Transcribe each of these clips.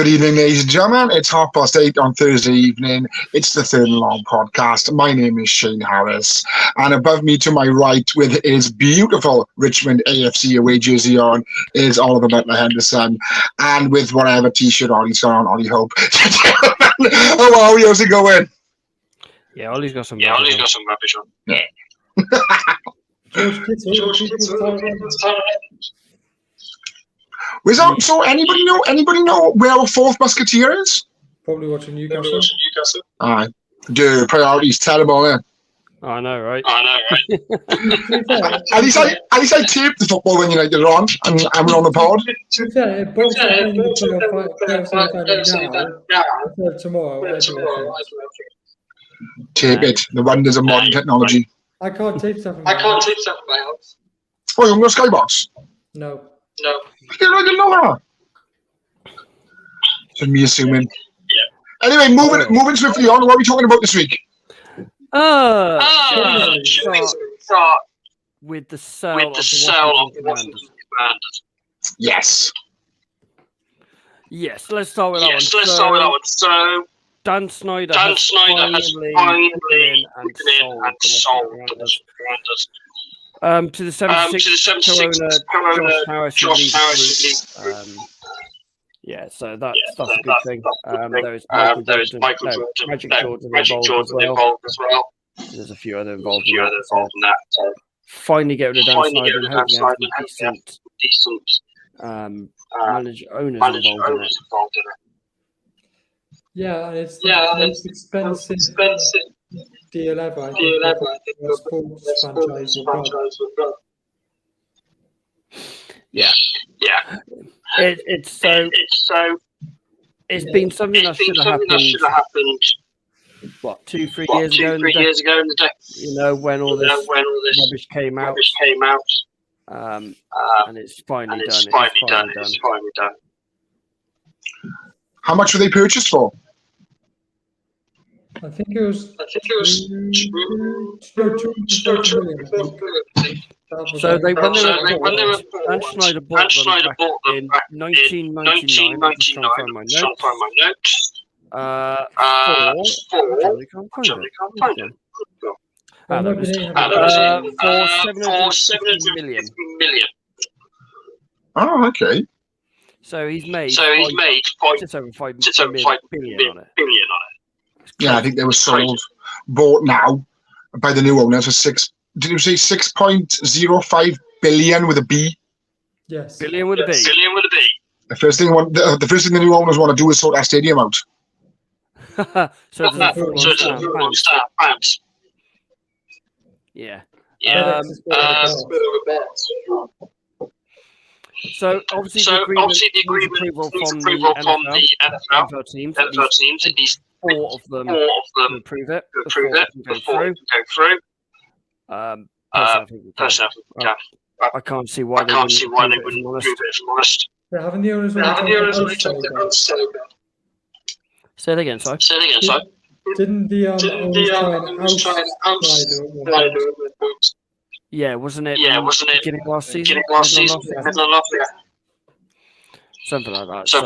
Good evening, ladies and gentlemen. It's 8:30 on Thursday evening. It's the Third and Long podcast. My name is Shane Harris, and above me to my right, with his beautiful Richmond AFC away jersey on, is Oliver Butler Henderson, and with whatever t-shirt Ollie's got on, Ollie Hope. Oh, Ollie, how's it going? Yeah, Ollie's got some. Rubbish on. Yeah. So anybody know where our fourth musketeer is? Probably watching Newcastle. Alright. Dude, priorities terrible, man. I know, right? At least I taped the football when United are on, and I'm on the pod. Tomorrow. Tape it. The wonders of modern technology. I can't tape stuff in my house. Oh, you're on the Skybox? No. I didn't know that. Just me assuming. Yeah. Anyway, moving swiftly on. What are we talking about this week? Should we start with the sale of the Washington Commanders? Yes. Yes, let's start with that one. So, Dan Snyder has finally been and sold the Commanders. To the 76 co-owner Josh Harris. Yeah, so that's a good thing. There is Magic Jordan involved as well. There's a few other involved in that. So finally get rid of Dan Snyder and hopefully have some decent owners involved in it. Yeah, and it's the most expensive deal ever. I think the sports franchise will go. Yeah. It's been something that should have happened. What, 2-3 years ago in the day? You know, when all this rubbish came out. And it's finally done. How much were they purchased for? I think it was 230 million. So when they were Dan Snyder bought them back in 1999. I'm just trying to find my notes. For 750 million. Oh, okay. So he's made just over 5 billion on it. Yeah, I think they were bought now by the new owners for 6.05 billion with a B. Yes. Billion with a B. The first thing the new owners want to do is sort that stadium out. So it's pounds. Yeah. So obviously the agreement needs approval from the NFL teams. At least 4 of them to approve it before it can go through. I can't see why they wouldn't approve it, if I'm honest. Haven't the owners Say it again, sorry. Didn't the owners try and out Snyder? Yeah, wasn't it beginning last season? Something like that. So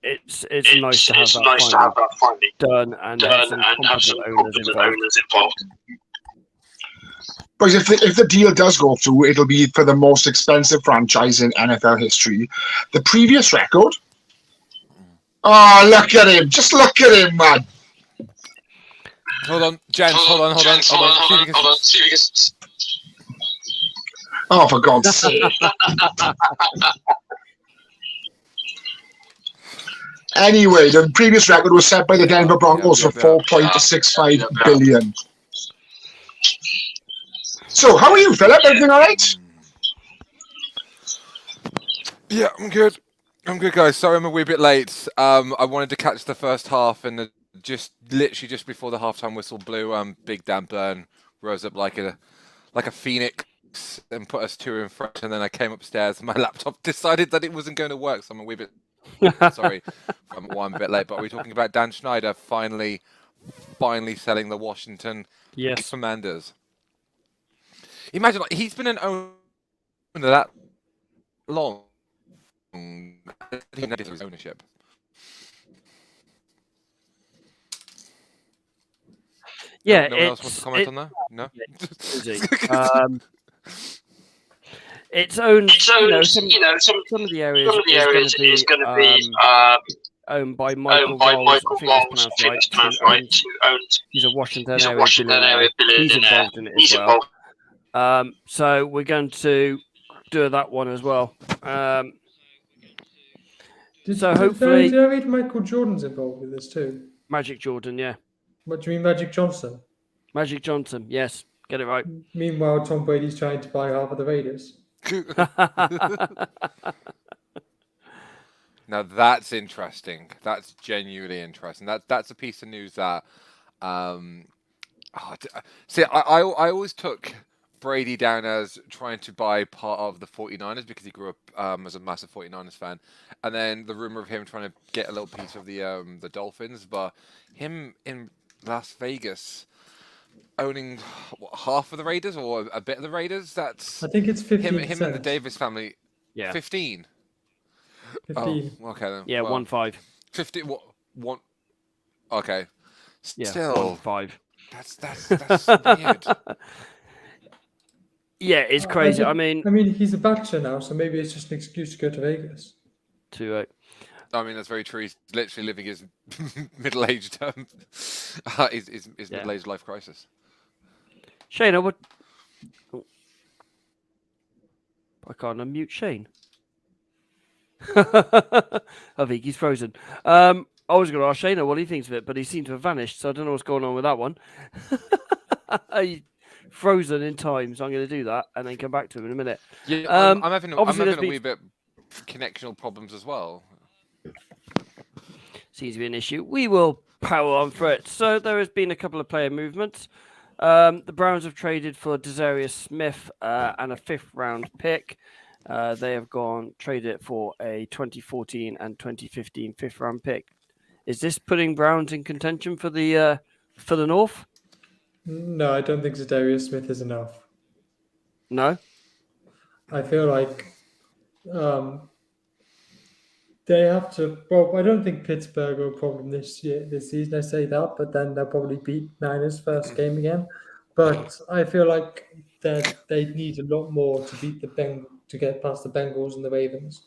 it's nice to have that finally done and have some competent owners involved. But if the deal does go through, it'll be for the most expensive franchise in NFL history. The previous record. Oh, look at him! Just look at him, man. Hold on, gents. Hold on. See if you can... Oh, for God's sake. Anyway, the previous record was set by the Denver Broncos for 4.65 billion. So, how are you, Philip? Everything all right? Yeah, I'm good. Guys. Sorry I'm a wee bit late. I wanted to catch the first half, and literally just before the halftime whistle blew, Big Dan Burn rose up like a phoenix and put us 2 in front, and then I came upstairs and my laptop decided that it wasn't going to work, so I'm a wee bit sorry I'm a bit late. But we're talking about Dan Snyder finally selling the Washington Commanders. Imagine, he's been an owner that long. his ownership. Yeah, no one else wants to comment on that. No. It's owned. Some of the areas is going to be owned by Michael Rolls. I think it's pronounced right. He's a Washington area billionaire. He's involved in it as well. So we're going to do that one as well. So hopefully, did I read Michael Jordan's involved with this too? Magic Jordan, yeah. What do you mean, Magic Johnson? Magic Johnson, yes, get it right. Meanwhile, Tom Brady's trying to buy half of the Raiders. Now that's interesting. That's genuinely interesting. That's a piece of news that. See, I always took Brady down as trying to buy part of the 49ers because he grew up as a massive 49ers fan, and then the rumor of him trying to get a little piece of the Dolphins, but him in Las Vegas owning half of the Raiders or a bit of the Raiders. That's I think it's 15%. him and the Davis family. Yeah, 15. 15. Oh, okay then. Yeah, well, 1-5. 50. What? One. Okay. Yeah, Still 1-5. That's weird. Yeah, it's crazy. I mean, he's a bachelor now, so maybe it's just an excuse to go to Vegas. 2-8. I mean, that's very true. He's literally living his middle-aged his middle-aged life crisis. Shane, what? Oh. I can't unmute Shane. I think he's frozen. I was going to ask Shane what he thinks of it, but he seemed to have vanished, so I don't know what's going on with that one. He's frozen in time, so I'm going to do that and then come back to him in a minute. Yeah, I'm having a wee bit connectional problems as well. Seems to be an issue. We will power on for it. So there has been a couple of player movements. The Browns have traded for Desarius Smith and a 5th round pick. They have traded it for a 2014 and 2015 5th round pick. Is this putting Browns in contention for the North? No, I don't think Desarius Smith is enough. No? I feel like they have to. Well, I don't think Pittsburgh are a problem this season. I say that, but then they'll probably beat Niners first game again. But I feel like that they need a lot more to beat to get past the Bengals and the Ravens.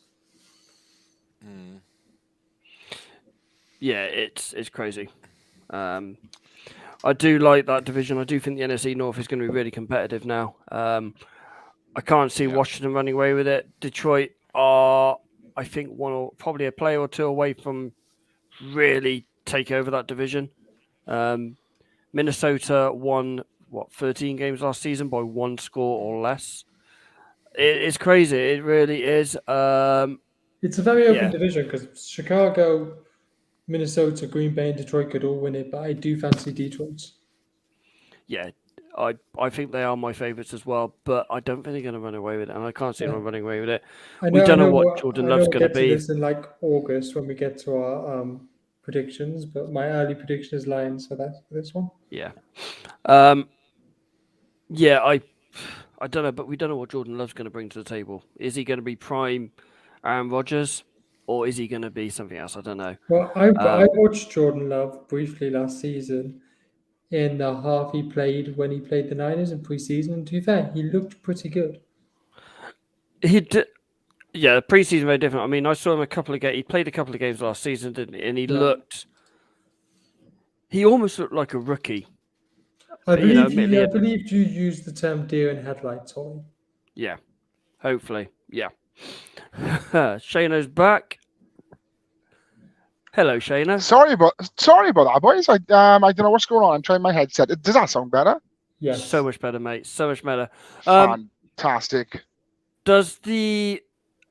Mm. Yeah, it's crazy. I do like that division. I do think the NFC North is going to be really competitive now. I can't see Washington running away with it. Detroit are, I think, probably a player or two away from really take over that division. Minnesota won 13 games last season by 1 score or less. It's crazy. It really is. It's a very open division because Chicago, Minnesota, Green Bay, and Detroit could all win it, but I do fancy Detroit. Yeah, I think they are my favourites as well, but I don't think they're going to run away with it, and I can't see them running away with it. We don't know what Jordan Love's going to be. We'll get to this in like August when we get to our predictions, but my early prediction is Lions for this one. Yeah. I don't know, but we don't know what Jordan Love's going to bring to the table. Is he going to be prime Aaron Rodgers, or is he going to be something else? I don't know. Well, I watched Jordan Love briefly last season in the half he played when he played the Niners in preseason. And to be fair, he looked pretty good. He did. Yeah, preseason very different. I mean, I saw him a couple of games. He played a couple of games last season, didn't he? And he almost looked like a rookie. I believe you used the term deer in headlights on him. Yeah, hopefully. Yeah. Shano's back. Hello, Shano. Sorry about that, boys. I don't know what's going on. I'm trying my headset. Does that sound better? Yes. So much better, mate. So much better. Fantastic. Does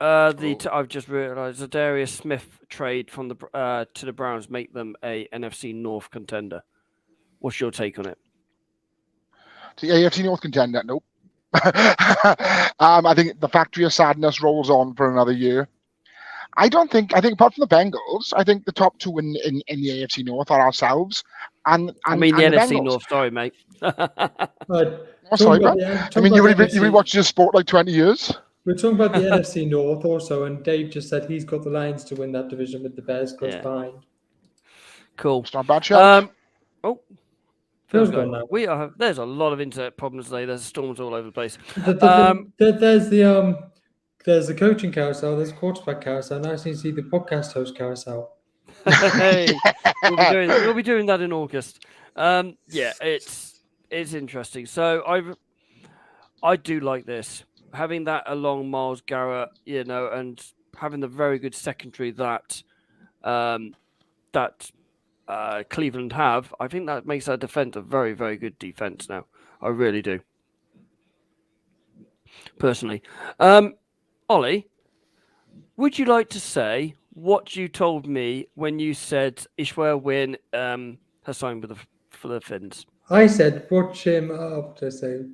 I've just realised the Darius Smith trade from the to the Browns make them a NFC North contender? What's your take on it? The AFC North contender? Nope. I think the factory of sadness rolls on for another year. I think apart from the Bengals, I think the top two in the AFC North are ourselves and the NFC Bengals. North. Sorry, mate. Sorry, man. I mean, you been watching this sport like 20 years? We're talking about the NFC North also, and Dave just said he's got the Lions to win that division with the Bears close behind. Cool. It's not a bad shout. Phil's gone now. There's a lot of internet problems today. There's storms all over the place. There's the coaching carousel. There's quarterback carousel. Now I seem to see the podcast host carousel. Hey, we'll be doing that in August. Yeah, it's interesting. So I do like this, having that along Myles Garrett, and having the very good secondary that Cleveland have. I think that makes our defense a very, very good defense now. I really do. Personally, Ollie, would you like to say what you told me when you said Ishmael Wynn has signed for the Finns? I said, watch him. What did I say?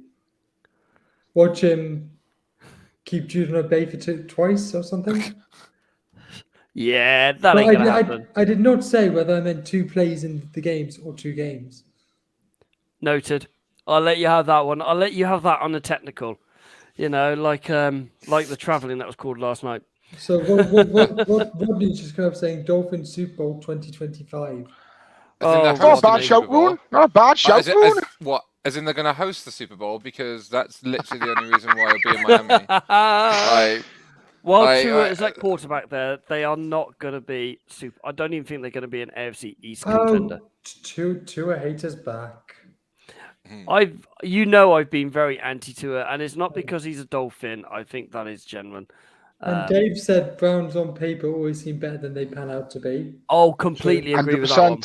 Watch him keep Juden at bay for twice or something. Yeah, that ain't gonna happen. I did not say whether I meant 2 plays in the games or 2 games. Noted. I'll let you have that one. I'll let you have that on the technical. Like the travelling that was called last night. So what did you just come up saying? Dolphins Super Bowl 2025. Not a bad shout, Roon. Not a bad shout, Roon. What? As in they're going to host the Super Bowl, because that's literally the only reason why I'll be in Miami. While Tua is at quarterback there, they are not going to be super. I don't even think they're going to be an AFC East contender. Tua haters back. I've been very anti-Tua, and it's not because he's a Dolphin. I think that is genuine. And Dave said Browns on paper always seem better than they pan out to be. Oh, completely agree with that one.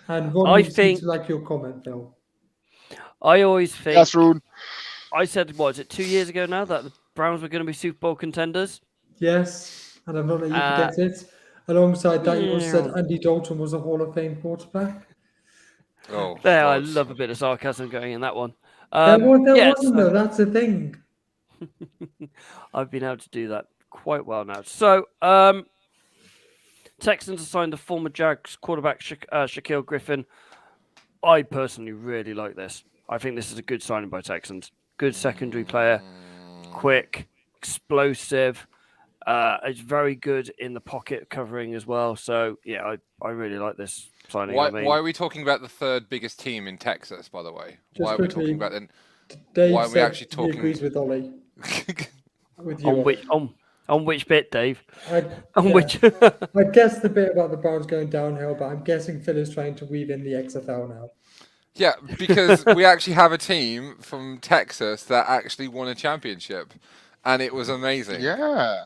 And Ron seems to like your comment, Phil. I always think. Yes, Roon. I said, what is it, 2 years ago now, that the Browns were going to be Super Bowl contenders? Yes, and I'm not letting you forget it. Alongside that, you also said Andy Dalton was a Hall of Fame quarterback. Oh, I love a bit of sarcasm going in that one. Wasn't though. That's the thing. I've been able to do that quite well now. So, Texans assigned a former Jags quarterback, Shaquille Griffin. I personally really like this. I think this is a good signing by Texans. Good secondary player, quick, explosive. It's very good in the pocket covering as well. So, yeah, I really like this signing. Why are we talking about the third biggest team in Texas, by the way? Why are we talking about it? Dave why are we actually talking? He agrees with Ollie. With you, on which bit, Dave? Which? I guessed the bit about the Browns going downhill, but I'm guessing Phil is trying to weave in the XFL now. Yeah, because we actually have a team from Texas that actually won a championship, and it was amazing. Yeah.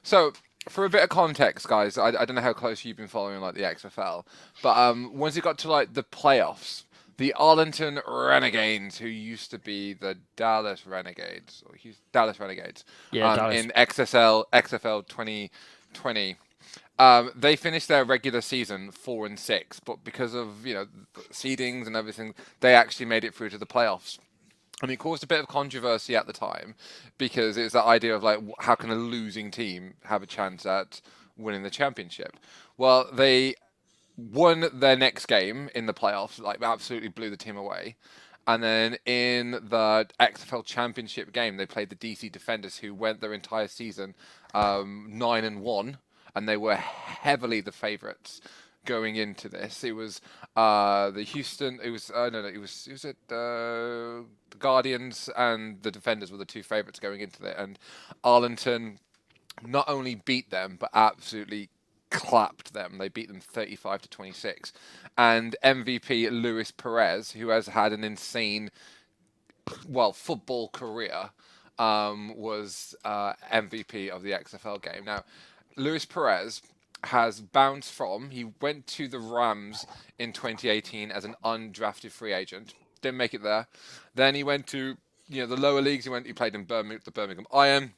So for a bit of context, guys, I don't know how close you've been following the XFL, but once it got to the playoffs, the Arlington Renegades, who used to be the Dallas Renegades, in XFL 2020. They finished their regular season 4-6, but because of seedings and everything, they actually made it through to the playoffs. And it caused a bit of controversy at the time, because it's that idea of how can a losing team have a chance at winning the championship? Well, they won their next game in the playoffs, absolutely blew the team away. And then in the XFL championship game, they played the DC Defenders, who went their entire season 9-1, and they were heavily the favourites going into this. It was the Guardians and the Defenders were the 2 favourites going into it, and Arlington not only beat them but absolutely clapped them. They beat them 35-26, and MVP Luis Perez, who has had an insane football career, was MVP of the XFL game. Now, Luis Perez has bounced he went to the Rams in 2018 as an undrafted free agent. Didn't make it there. Then he went to the lower leagues. He played in the Birmingham Iron.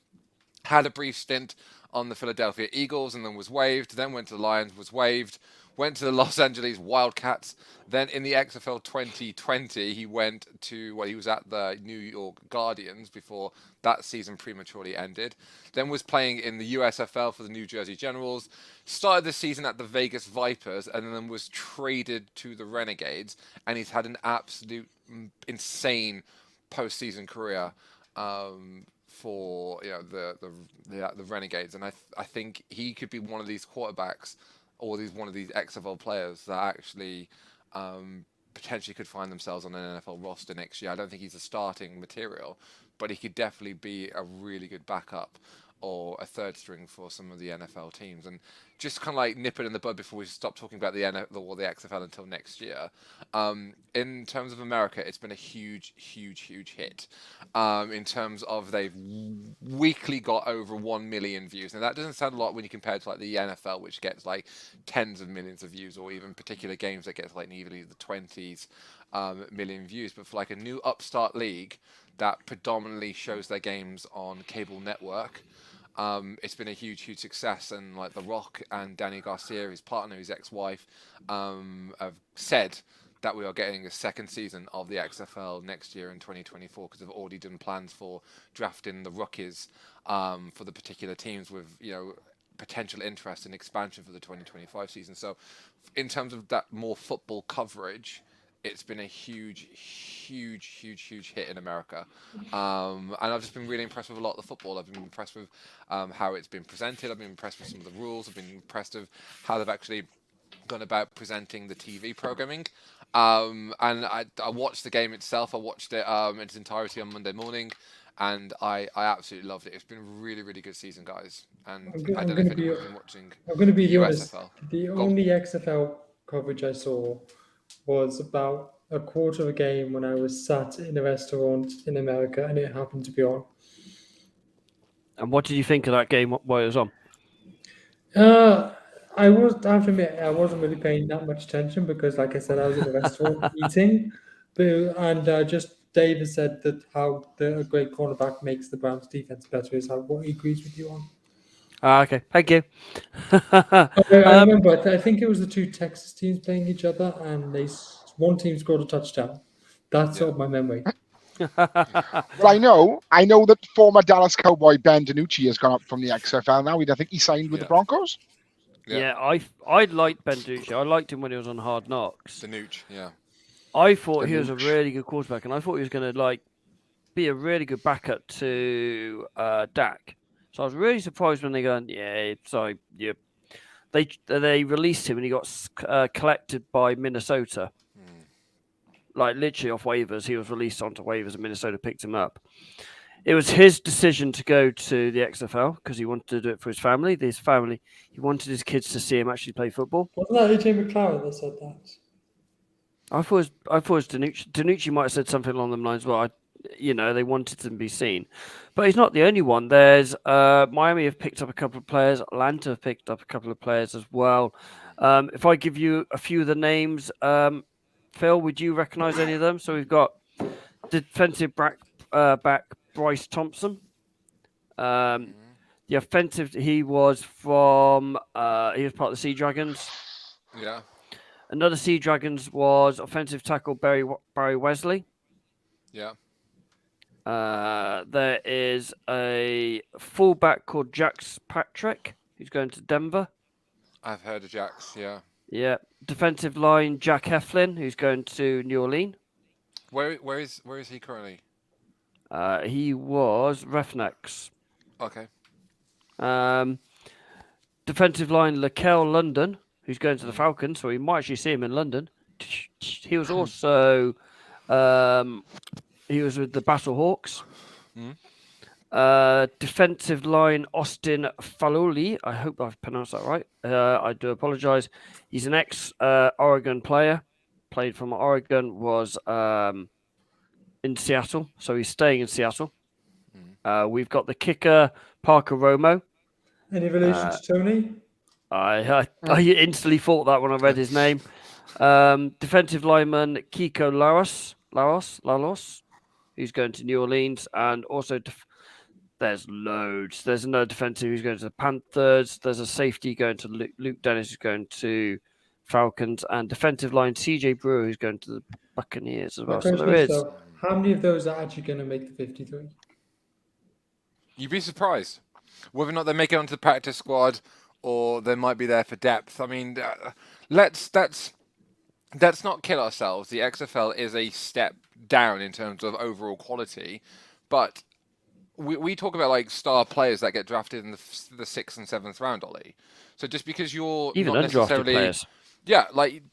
Had a brief stint on the Philadelphia Eagles and then was waived. Then went to the Lions, was waived. Went to the Los Angeles Wildcats. Then in the XFL 2020, he went to, he was at the New York Guardians before that season prematurely ended. Then was playing in the USFL for the New Jersey Generals. Started the season at the Vegas Vipers and then was traded to the Renegades. And he's had an absolute insane postseason career for the Renegades, and I think he could be one of these quarterbacks or one of these XFL players that actually potentially could find themselves on an NFL roster next year. I don't think he's a starting material, but he could definitely be a really good backup or a third string for some of the NFL teams. And just kind of like nip it in the bud before we stop talking about the NFL or the XFL until next year. In terms of America, it's been a huge hit. In terms of they've weekly got over 1 million views. Now that doesn't sound a lot when you compare it to like the NFL, which gets like tens of millions of views, or even particular games that gets like nearly the 20s million views. But for like a new upstart league that predominantly shows their games on cable network, it's been a huge success. And like The Rock and Danny Garcia, his partner, his ex-wife, have said that we are getting a second season of the XFL next year in 2024 because they've already done plans for drafting the rookies for the particular teams with potential interest and expansion for the 2025 season. So in terms of that more football coverage, it's been a huge hit in America. And I've just been really impressed with a lot of the football. I've been impressed with how it's been presented. I've been impressed with some of the rules. I've been impressed with how they've actually gone about presenting the TV programming. And I watched the game itself. I watched it in its entirety on Monday morning, and I absolutely loved it. It's been a really good season, guys. And I don't know if anyone's been watching. I'm going to be the honest. USFL. The only XFL coverage I saw was about a quarter of a game when I was sat in a restaurant in America, and it happened to be on. And what did you think of that game while it was on? I have to admit, I wasn't really paying that much attention because, like I said, I was in a restaurant eating. And just David said that how a great cornerback makes the Browns defense better is what he agrees with you on. Okay, thank you. I remember, I think it was the two Texas teams playing each other, and one team scored a touchdown. That's all my memory. Well, I know that former Dallas Cowboy Ben DiNucci has gone up from the XFL now. I think he signed with the Broncos. Yeah, I liked Ben DiNucci. I liked him when he was on Hard Knocks. DiNucci, yeah. I thought he was a really good quarterback, and I thought he was going to be a really good backup to Dak. So I was really surprised when they go, they released him and he got collected by Minnesota. Like literally off waivers, he was released onto waivers and Minnesota picked him up. It was his decision to go to the XFL because he wanted to do it for his family. He wanted his kids to see him actually play football. Wasn't that AJ McLaren that said that? I thought it was DiNucci. DiNucci might have said something along the lines, well, they wanted to be seen. But he's not the only one. There's Miami have picked up a couple of players. Atlanta have picked up a couple of players as well. If I give you a few of the names, Phil, would you recognise any of them? So we've got defensive back Bryce Thompson. The offensive, he was part of the Sea Dragons. Yeah. Another Sea Dragons was offensive tackle Barry Wesley. Yeah. There is a fullback called Jax Patrick, who's going to Denver. I've heard of Jax, yeah. Yeah. Defensive line, Jack Heflin, who's going to New Orleans. Where is he currently? He was Refnex. Okay. Defensive line, Laquel London, who's going to the Falcons, so we might actually see him in London. He was also he was with the Battlehawks. Defensive line, Austin Faloli. I hope I've pronounced that right. I do apologize. He's an ex-Oregon player. Played from Oregon, was in Seattle, so he's staying in Seattle. We've got the kicker, Parker Romo. Any relation to Tony? I instantly thought that when I read his name. Defensive lineman, Kiko Laros, who's going to New Orleans, and also there's loads. There's another defensive who's going to the Panthers. There's a safety going to Luke Dennis, who's going to Falcons, and defensive line CJ Brewer, who's going to the Buccaneers as well. So there is. How many of those are actually going to make the 53? You'd be surprised whether or not they make it onto the practice squad, or they might be there for depth. I mean, let's not kill ourselves. The XFL is a step down in terms of overall quality, but we talk about like star players that get drafted in the 6th and 7th round, Ollie. So just because you're Even not undrafted necessarily, players. yeah, like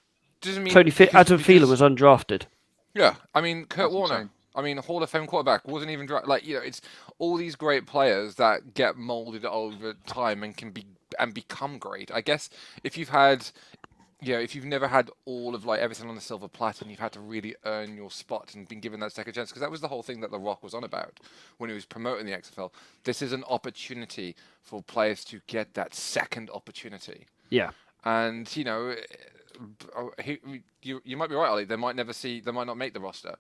doesn't mean Tony Adam Phelan was undrafted. Yeah, I mean Kurt That's Warner. insane. I mean Hall of Fame quarterback wasn't even like it's all these great players that get molded over time and can become great. I guess if you've had if you've never had all of like everything on the silver platter and you've had to really earn your spot and been given that second chance, because that was the whole thing that The Rock was on about when he was promoting the XFL. This is an opportunity for players to get that second opportunity. Yeah. And you might be right, Ollie. They might not make the roster,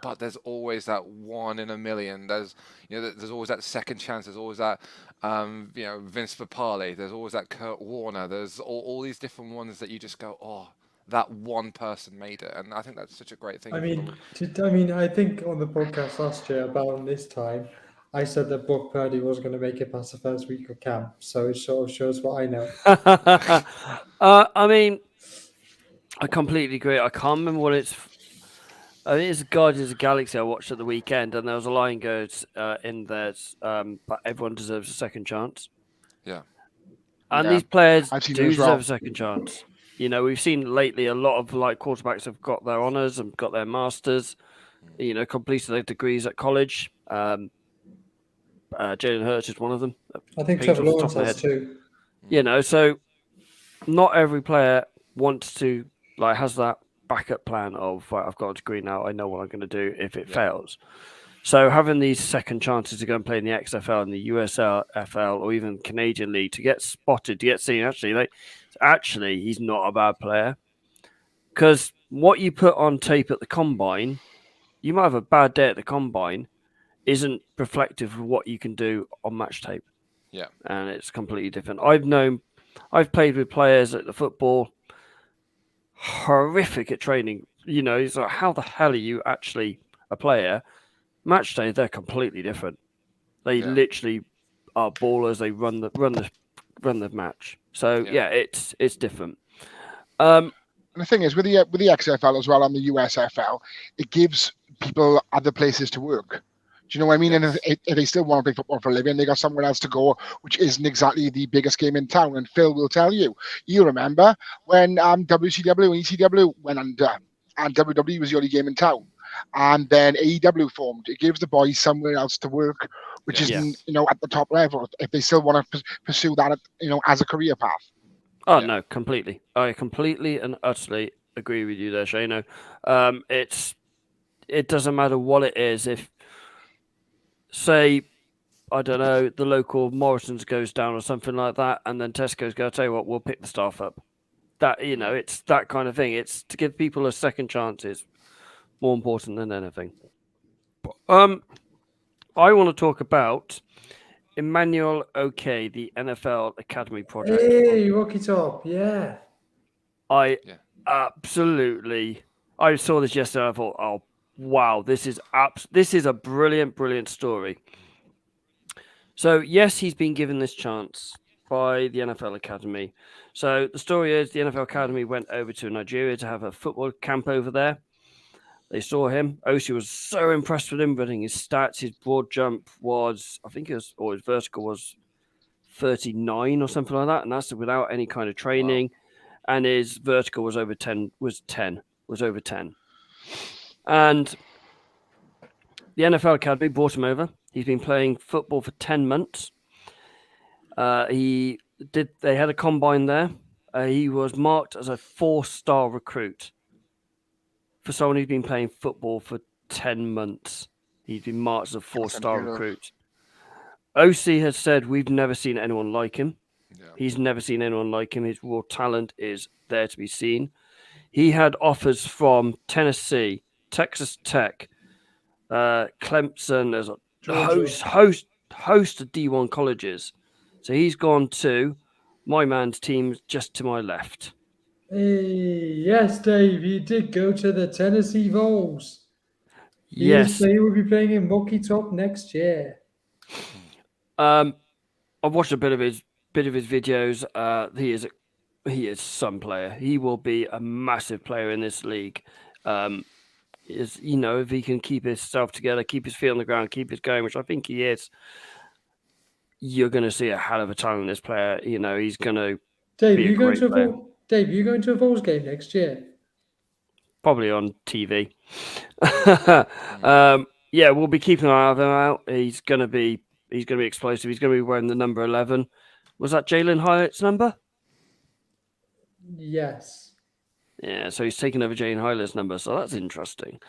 but there's always that one in a million. There's there's always that second chance. There's always that Vince Papale. There's always that Kurt Warner. There's all these different ones that you just go, oh, that one person made it, and I think that's such a great thing. I mean, I think on the podcast last year about this time, I said that Brock Purdy was going to make it past the first week of camp, so it sort of shows what I know. I mean, I completely agree. I can't remember what it's. I think it's Guardians of the Galaxy I watched at the weekend, and there was a line goes in there, but everyone deserves a second chance. Yeah. And Yeah, these players I've seen do those as well. deserve a second chance. We've seen lately a lot of like quarterbacks have got their honours and got their masters, completed their degrees at college. Jalen Hurts is one of them. I think Pings Trevor off the top Lawrence of my has head. too. So not every player wants to has that backup plan of right, I've got a degree now. I know what I'm going to do if it fails. So having these second chances to go and play in the XFL and the USFL or even Canadian League to get spotted, to get seen, actually he's not a bad player. Because what you put on tape at the combine, you might have a bad day at the combine, isn't reflective of what you can do on match tape. Yeah. And it's completely different. I've played with players at the football, horrific at training. It's like, how the hell are you actually a player? Match day, they're completely different. They literally are ballers. They run the match. So it's different. And the thing is, with the XFL as well and the USFL, it gives people other places to work. Do you know what I mean? Yes. And if they still want to play football for a living, they got somewhere else to go, which isn't exactly the biggest game in town. And Phil will tell you. You remember when WCW and ECW went under, and WWE was the only game in town, and then AEW formed. It gives the boys somewhere else to work, which isn't at the top level if they still want to pursue that as a career path. Oh no, completely. I completely and utterly agree with you there, Shano. It doesn't matter what it is. If say, I don't know, the local Morrison's goes down or something like that, and then Tesco's go, I'll tell you what, we'll pick the staff up. That it's that kind of thing. It's to give people a second chance is more important than anything. I want to talk about Emmanuel Oke, the NFL Academy project. Hey, Rocky Top, yeah. I saw this yesterday. I thought, oh wow, this is a brilliant story. So yes, he's been given this chance by the NFL Academy. So the story is the NFL Academy went over to Nigeria to have a football camp over there. They saw him. Osi was so impressed with him, running his stats. His broad jump was, his vertical was 39 or something like that, and that's without any kind of training. Wow. And his vertical was over 10. Was over 10. And the NFL Academy brought him over. He's been playing football for 10 months. They had a combine there. He was marked as a 4-star recruit. For someone who's been playing football for 10 months, he's been marked as a 4-star recruit. OC has said, we've never seen anyone like him. Yeah. He's never seen anyone like him. His raw talent is there to be seen. He had offers from Tennessee, Texas Tech, Clemson. There's a host of D1 colleges. So he's gone to my man's team just to my left. Hey, yes, Dave, he did go to the Tennessee Vols. Yes. He will be playing in Rocky Top next year. I've watched a bit of his videos. He is some player. He will be a massive player in this league. is, if he can keep himself together, keep his feet on the ground, keep it going, which I think he is, you're going to see a hell of a talented player. He's going to Dave, be a great player. Dave, are you going to a Vols game next year? Probably on TV. Yeah, we'll be keeping an eye on him out. He's going to be explosive. He's going to be wearing the number 11. Was that Jalen Hyatt's number? Yes. Yeah, so he's taken over Jalen Hyatt's number, so that's interesting.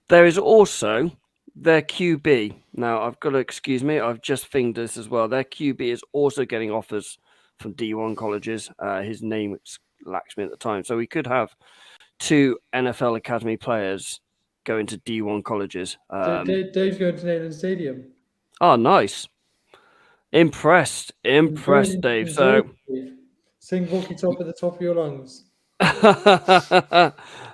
There is also their QB. Now, I've got to excuse me, I've just finged this as well. Their QB is also getting offers from D1 colleges. His name lacks me at the time. So we could have 2 NFL Academy players going to D1 colleges. Dave's going to Neyland Stadium. Oh, nice. Impressed, Dave. So, sing Walkie Top at the top of your lungs. all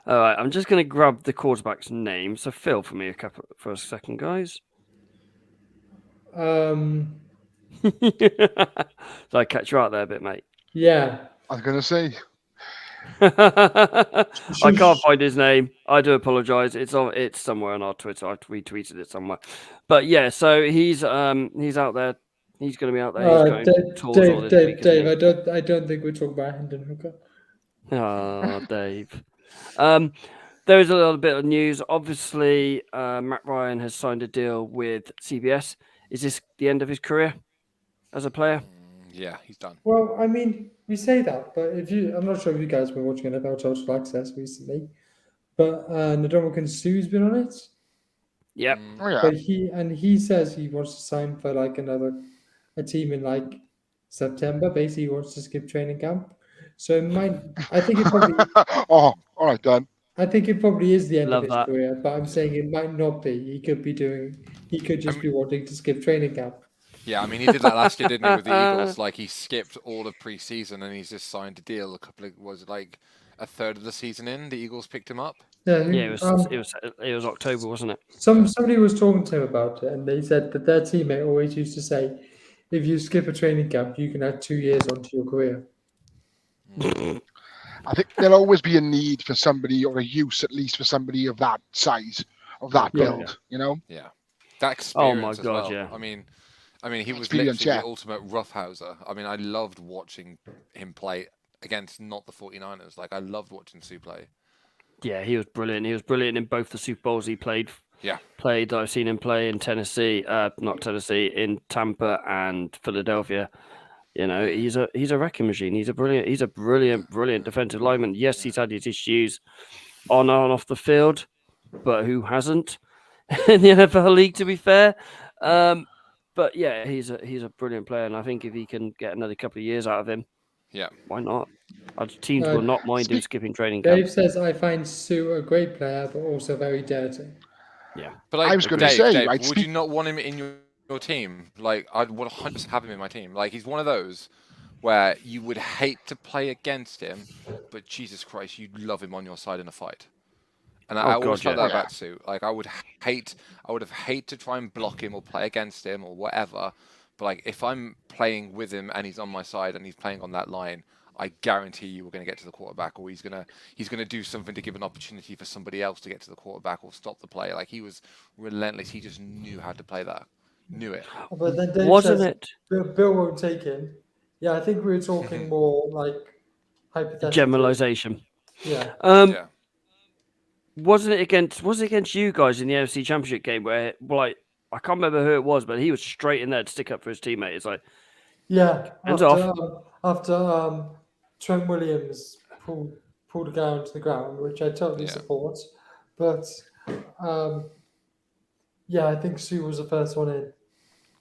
right, I'm just going to grab the quarterback's name. So, Phil, for me for a second, guys. So I catch you out there a bit, mate? Yeah. I was going to say. I can't find his name. I do apologise. It's somewhere on our Twitter. I retweeted it somewhere. But yeah, so he's out there. He's going to be out there. Dave, I don't think we're talking about Hendon Hooker. Oh, Dave. There is a little bit of news. Obviously, Matt Ryan has signed a deal with CBS. Is this the end of his career as a player? Yeah, he's done. Well, I mean, we say that, but I'm not sure if you guys have been watching NFL Total Access recently, but Ndamukong Suh's been on it. Yep. Oh, yeah. But he says he wants to sign for like a team in like September. Basically, he wants to skip training camp. So I think it probably. Oh, all right, Dan. I think it probably is the end Love of his that. career, but I'm saying it might not be. He could just be wanting to skip training camp. Yeah, I mean, he did that last year, didn't he, with the Eagles? Like, he skipped all of pre-season and he's just signed a deal. A third of the season in? The Eagles picked him up. Yeah, it was October, wasn't it? Somebody was talking to him about it, and they said that their teammate always used to say, "If you skip a training camp, you can add 2 years onto your career." I think there'll always be a need for somebody, or a use at least for somebody of that size, of that build. Yeah. That experience. Oh my God! Well. Yeah. I mean, he was literally the ultimate roughhouser. I mean, I loved watching him play against not the 49ers. Like, I loved watching Sue play. Yeah, he was brilliant. He was brilliant in both the Super Bowls he played. Yeah. I've seen him play in Tennessee, in Tampa and Philadelphia. He's a wrecking machine. He's a brilliant defensive lineman. Yes, he's had his issues on and off the field, but who hasn't in the NFL league, to be fair? But yeah, he's a brilliant player, and I think if he can get another couple of years out of him, yeah, why not? Our teams will not mind him skipping training camp. Dave says, "I find Sue a great player, but also very dirty." Yeah, but I was going to say, Dave, would you not want him in your team? Like, I'd 100% have him in my team. Like, he's one of those where you would hate to play against him, but Jesus Christ, you'd love him on your side in a fight. And I always felt that about Sue. Like, I would have hated to try and block him or play against him or whatever. But like, if I'm playing with him and he's on my side and he's playing on that line, I guarantee you we're going to get to the quarterback, or he's gonna do something to give an opportunity for somebody else to get to the quarterback or stop the play. Like, he was relentless. He just knew how to play that. Knew it. But then Dave Wasn't says, it? Bill won't take him. Yeah, I think we were talking more like hypothetical. Generalization. Yeah. Yeah. Was it against you guys in the NFC Championship game where, like, I can't remember who it was, but he was straight in there to stick up for his teammate. It's like, hands off. After Trent Williams pulled a guy onto the ground, which I totally support. But I think Sue was the first one in.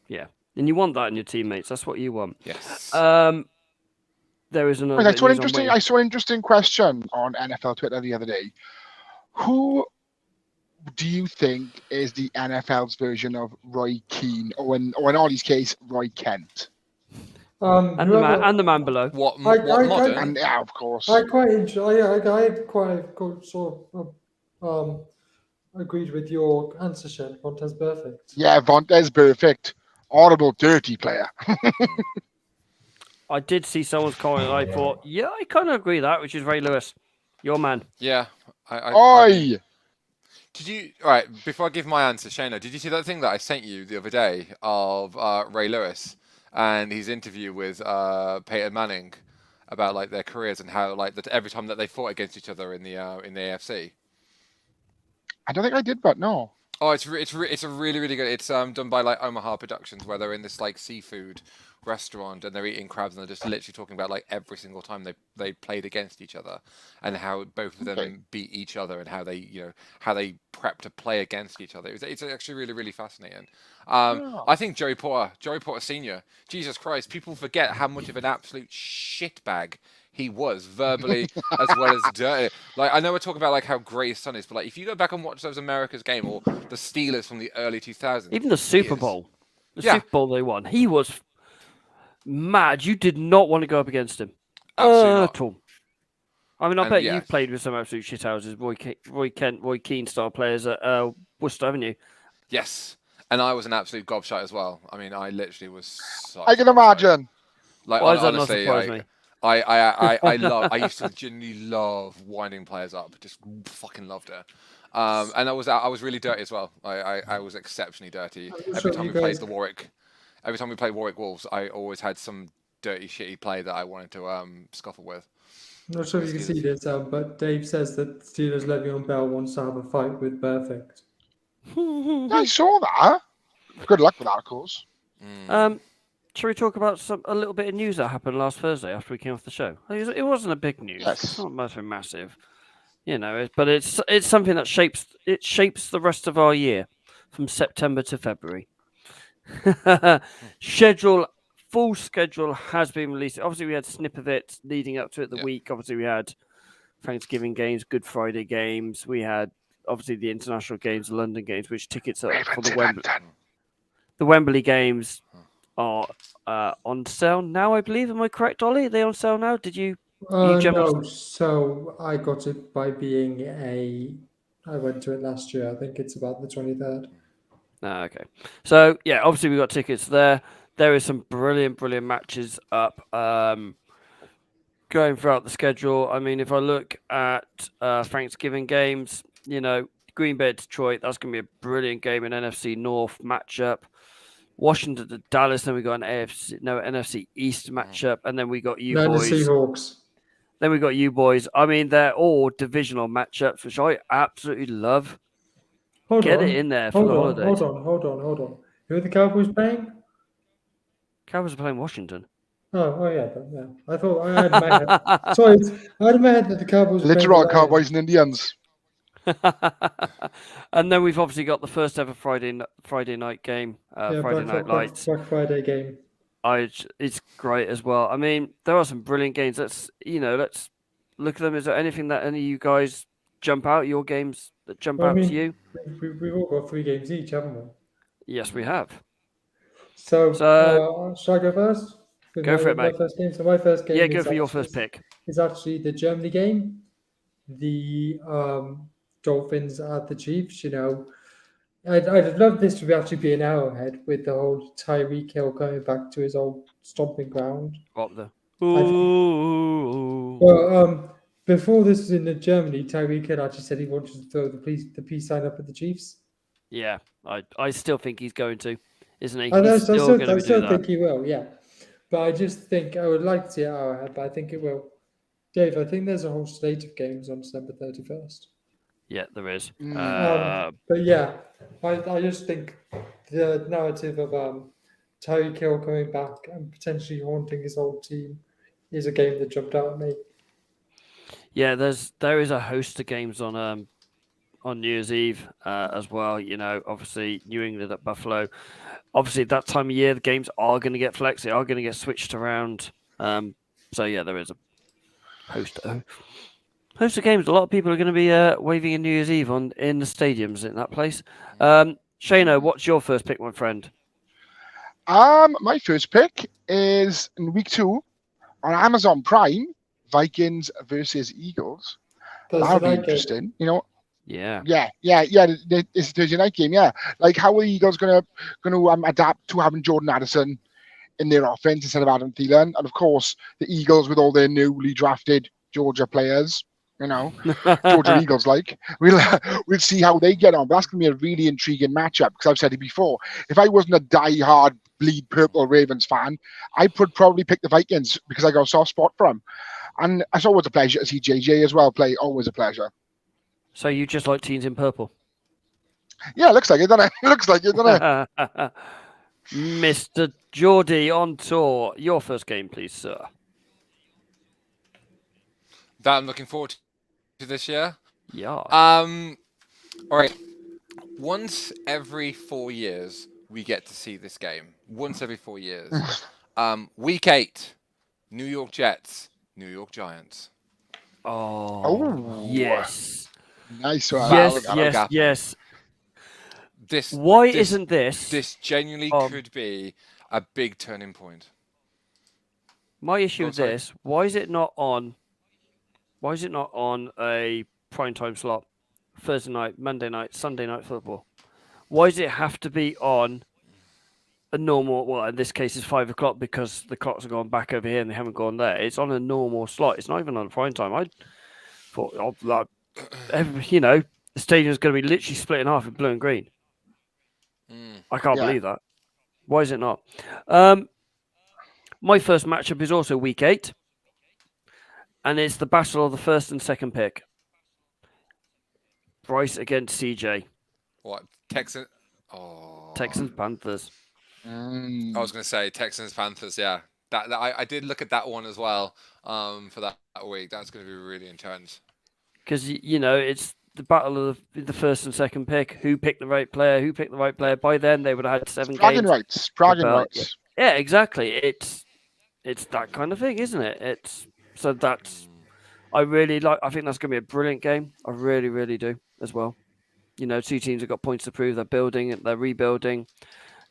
Yeah, and you want that in your teammates. That's what you want. Yes. There is another. I saw an interesting question on NFL Twitter the other day. Who do you think is the NFL's version of Roy Keane, or in Ollie's case, Roy Kent? And the man below. What modern? And yeah, of course. I quite enjoy. I quite sort of agreed with your answer, Shane. Vontaze perfect. Yeah, Vontaze perfect. Horrible, dirty player. I did see someone's comment. And I thought, yeah, I kind of agree with that, which is Ray Lewis, your man. Yeah. Did you? All right. Before I give my answer, Shayna, did you see that thing that I sent you the other day of Ray Lewis and his interview with Peyton Manning about like their careers and how like that every time that they fought against each other in the AFC? I don't think I did, but no. Oh, it's a really good. It's done by like Omaha Productions, where they're in this like seafood restaurant and they're eating crabs and they're just literally talking about like every single time they played against each other and how both of them beat each other and how they prep to play against each other. It's actually really fascinating. I think Joey Porter Senior. Jesus Christ, people forget how much of an absolute shitbag he was verbally as well as dirty. Like I know we're talking about like how great his son is, but like if you go back and watch those America's game or the Steelers from the early 2000s, even the Super Bowl, Super Bowl they won, he was mad. You did not want to go up against him at all. I mean, I bet you've played with some absolute shithouses, Roy Keane style players at Worcester, haven't you? Yes, and I was an absolute gobshite as well. I mean, I literally was. I can imagine. Like why does that honestly, not surprise me? I used to genuinely love winding players up. Just fucking loved it. And I was really dirty as well. I was exceptionally dirty. Every time we played Warwick Wolves, I always had some dirty, shitty play that I wanted to scuffle with. I'm not sure if you can see this, but Dave says that Steelers Le'Veon Bell wants to have a fight with Perfect. I saw that. Good luck with that, of course. Shall we talk about a little bit of news that happened last Thursday after we came off the show? It wasn't a big news. Yes. It's not massive, but it's something that shapes the rest of our year from September to February. Full schedule has been released. Obviously, we had a snip of it leading up to it the week. Obviously, we had Thanksgiving games, Good Friday games. We had obviously the international games, the London games, which tickets are for the Wembley games are on sale now, I believe. Am I correct, Ollie? Are they on sale now? Did you? No, so I got it by being I went to it last year. I think it's about the 23rd. Okay. So, yeah, obviously we got tickets there. There is some brilliant matches up going throughout the schedule. I mean, if I look at Thanksgiving games, Green Bay at Detroit, that's going to be a brilliant game, an NFC North matchup. Washington to Dallas, then we got an NFC East matchup, and then we got you boys. The Seahawks. Then we got you boys. I mean, they're all divisional matchups, which I absolutely love. Get it in there for the holidays. Hold on. Who are the Cowboys playing? Cowboys are playing Washington. Oh yeah. I thought I had in my head. Sorry, I had in my head that the Cowboys. Literal Cowboys and Indians. And then we've obviously got the first ever Friday night game, Friday Night Lights. Black Friday game. It's great as well. I mean, there are some brilliant games. Let's look at them. Is there anything that any of you guys jump out? Your games that jump out to you? We've all got 3 games each, haven't we? Yes, we have. So shall I go first? Go for it, mate. My first game. So my first game. Yeah, go for your first pick. Is actually the Germany game. The Dolphins at the Chiefs. I'd love this to actually be an arrowhead with the whole Tyreek Hill coming back to his old stomping ground. What the? Well, before this was in Germany, Tyreek Hill actually said he wanted to throw the peace sign up at the Chiefs. Yeah, I still think he's going to, isn't he? I still think he will, yeah. But I just think I would like to see it arrowhead, but I think it will. Dave, I think there's a whole slate of games on December 31st. Yeah, there is. But yeah, I just think the narrative of Tyreek Hill coming back and potentially haunting his old team is a game that jumped out at me. Yeah, there is a host of games on New Year's Eve as well. Obviously New England at Buffalo. Obviously, at that time of year, the games are going to get flexed. They are going to get switched around. So yeah, there is a host of games. A lot of people are going to be waving in New Year's Eve in the stadiums in that place. Shano, what's your first pick, my friend? My first pick is in week 2 on Amazon Prime, Vikings versus Eagles. That'll be interesting. Yeah. It's a Thursday night game. Yeah, like how are the Eagles going to adapt to having Jordan Addison in their offense instead of Adam Thielen, and of course the Eagles with all their newly drafted Georgia players. Georgia Eagles. Like we'll see how they get on. But that's going to be a really intriguing matchup because I've said it before. If I wasn't a die-hard bleed purple Ravens fan, I would probably pick the Vikings because I got a soft spot for them. And it's always a pleasure to see JJ as well play. Always a pleasure. So you just like teams in purple? Yeah, looks like it, doesn't it? Looks like it, doesn't it? Mr. Geordie on tour. Your first game, please, sir. That I'm looking forward to this year. Yeah. All right. Once every 4 years, we get to see this game. Once every 4 years. Week 8, New York Jets, New York Giants. Oh, yes. Nice one. Yes. This isn't this? This genuinely could be a big turning point. My issue with this, why is it not on a primetime slot? Thursday night, Monday night, Sunday night football. Why does it have to be on a normal, well, in this case it's 5 o'clock because the clocks are gone back over here and they haven't gone there. It's on a normal slot. It's not even on a prime time. I thought, the stadium's going to be literally split in half in blue and green. I can't believe that. Why is it not? My first matchup is also week 8. And it's the battle of the first and second pick. Bryce against CJ. What? Texans, Panthers. I was going to say Texans, Panthers, yeah. That I did look at that one as well for that week. That's going to be really intense. Because, it's the battle of the first and second pick. Who picked the right player? By then, they would have had 7 games. Bragging rights. Yeah, exactly. It's that kind of thing, isn't it? I really like. I think that's going to be a brilliant game. I really, really do as well. 2 teams have got points to prove. They're building, they're rebuilding.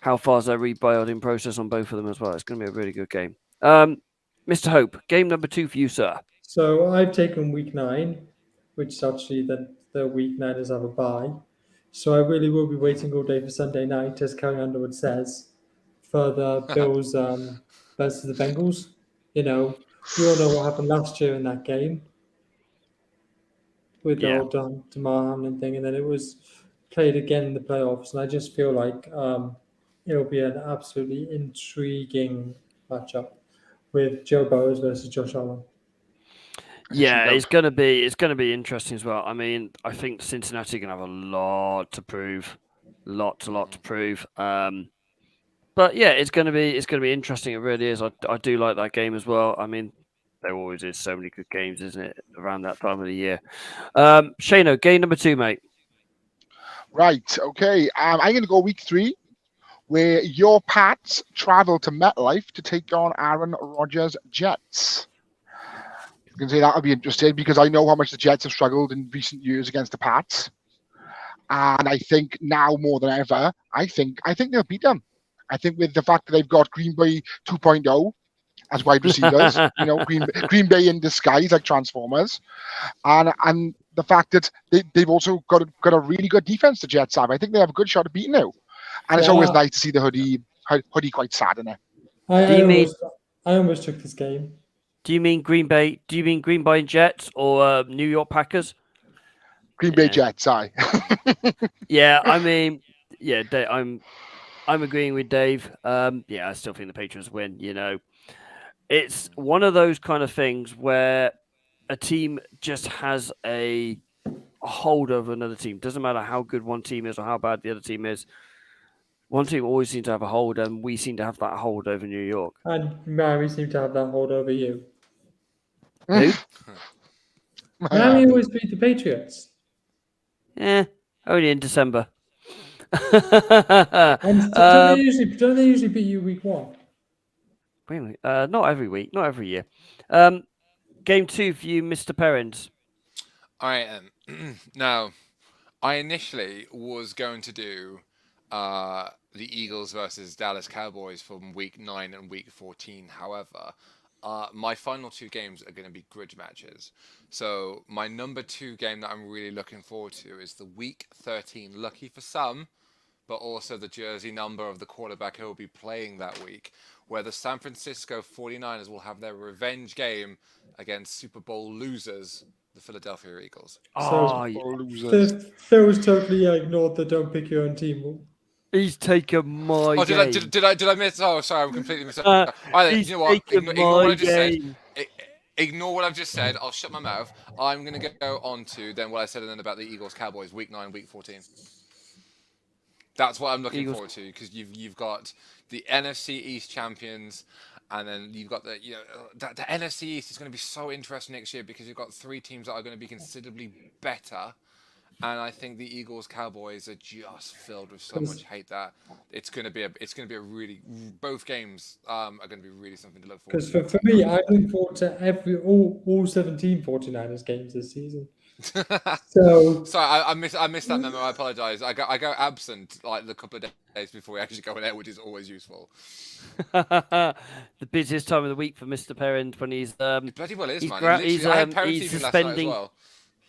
How far is their rebuilding process on both of them as well? It's going to be a really good game. Mr. Hope, game number 2 for you, sir. So I've taken week 9, which is actually the week 9ers have a bye. So I really will be waiting all day for Sunday night, as Carrie Underwood says, for the Bills versus the Bengals. We all know what happened last year in that game with the old Damar Hamlin thing, and then it was played again in the playoffs. And I just feel like it'll be an absolutely intriguing matchup with Joe Burrow versus Josh Allen. Yeah, it's going to be interesting as well. I mean, I think Cincinnati are going to have a lot to prove, lot to prove. But yeah, it's going to be interesting. It really is. I do like that game as well. I mean, there always is so many good games, isn't it, around that time of the year? Shano, game number 2, mate. Right. Okay. I'm going to go week 3, where your Pats travel to MetLife to take on Aaron Rodgers' Jets. You can say that'll be interesting because I know how much the Jets have struggled in recent years against the Pats, and I think now more than ever, I think they'll beat them. I think with the fact that they've got Green Bay 2.0 as wide receivers, Green Bay in disguise like Transformers, and the fact that they've also got a really good defense. The Jets have. I think they have a good shot at beating now, and it's always nice to see the hoodie quite sad in it. I almost took this game. Do you mean Green Bay? Do you mean Green Bay Jets or New York Packers? Green Bay Jets, aye. Yeah, I mean, yeah, I'm agreeing with Dave. I still think the Patriots win. It's one of those kind of things where a team just has a hold over another team. Doesn't matter how good one team is or how bad the other team is. One team always seems to have a hold, and we seem to have that hold over New York. And Miami seem to have that hold over you. Who? Miami always beat the Patriots. Only in December. And don't they usually beat you week 1? Really? Not every week, not every year. Game 2 for you, Mr. Perrins. All right. Now, I initially was going to do the Eagles versus Dallas Cowboys from week 9 and week 14. However, my final 2 games are going to be grid matches. So my number 2 game that I'm really looking forward to is the week 13. Lucky for some, but also the jersey number of the quarterback who will be playing that week, where the San Francisco 49ers will have their revenge game against Super Bowl losers, the the Philadelphia Eagles. Oh, Phil was totally ignored the don't pick your own team rule. He's taken my Oh, game. did I miss? Oh, sorry, I'm completely missing. He's You know what? taken Ignore what I just game. said. Ignore what I've just said. I'll shut my mouth. I'm going to go on to then what I said then about the Eagles Cowboys week 9, week 14. That's what I'm looking forward to, because you've got the NFC East champions, and then you've got the NFC East is going to be so interesting next year because you've got 3 teams that are going to be considerably better. And I think the Eagles Cowboys are just filled with so much hate that it's going to be a really, both games are going to be really something to look forward to. Because for me, I look forward to all 17 49ers games this season. So sorry, I missed that memo. I apologize. I go absent like the couple of days before we actually go in there, which is always useful. The busiest time of the week for Mr. Perrin when he's it bloody well is, man. He's suspending. Well.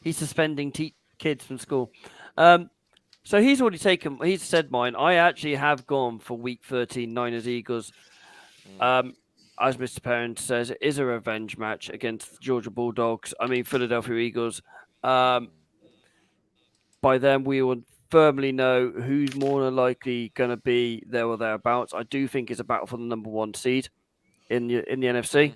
He's suspending kids from school. So he's already taken. He's said mine. I actually have gone for week 13 Niners Eagles. As Mr. Perrin says, it is a revenge match against the Georgia Bulldogs. I mean Philadelphia Eagles. By then we will firmly know who's more than likely going to be there or thereabouts. I do think it's a battle for the number 1 seed in the NFC.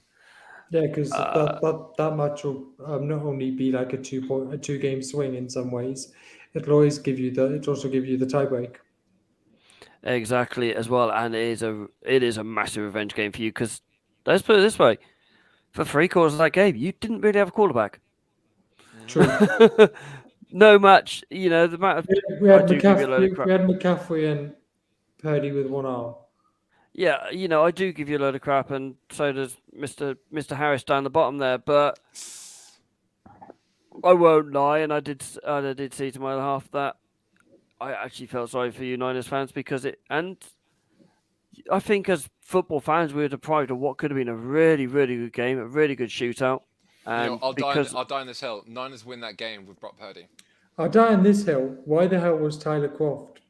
Yeah, because that match will not only be like a 2-game swing in some ways, it'll also give you the tiebreak. Exactly, as well, and it is a massive revenge game for you because let's put it this way: for 3 quarters of that game, you didn't really have a quarterback. True. No match, the amount of we had McCaffrey and Purdy with 1 arm. Yeah, I do give you a load of crap, and so does Mr. Harris down the bottom there. But I won't lie, and I did see to my other half that I actually felt sorry for you Niners fans because and I think as football fans we were deprived of what could have been a really, really good game, a really good shootout. And I'll die on this hill. Niners win that game with Brock Purdy. I'll die on this hill. Why the hell was Tyler Croft